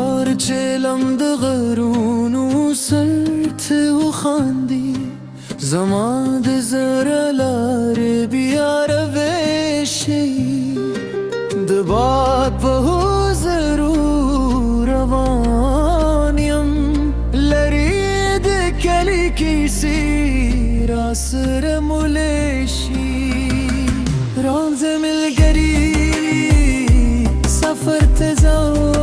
یار چلم دغرونو سرت و خاندی زمان دزر لار بیار وشی دباد به ضرور روانیم لرید کلی کسی راسر ملشی رمز ملگری سفر تزاو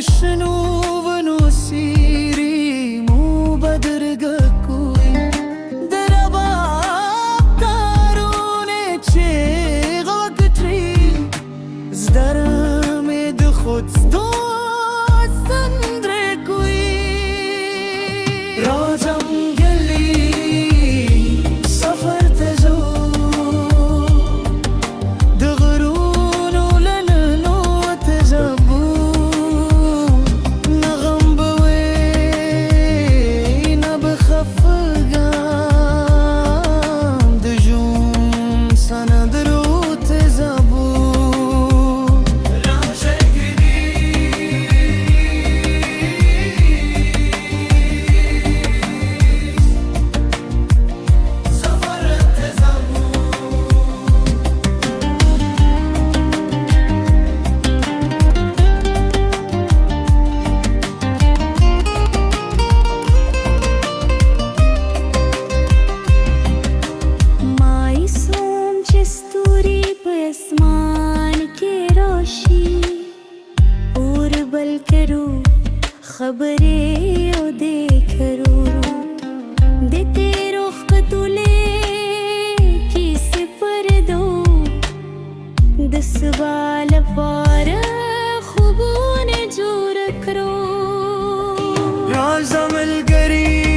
شنو ونو سیری مو بدرگه کوی در باب تارونه چه غاکتری زدرم دخود دوستن درکوی راجم گلی سفر تزو دغرونو لننو تزبو खबरें ओ देख रो देते रुख तुले किस पर दो दस बाल पार खूबों ने जो रख रो राज़ मिल गरी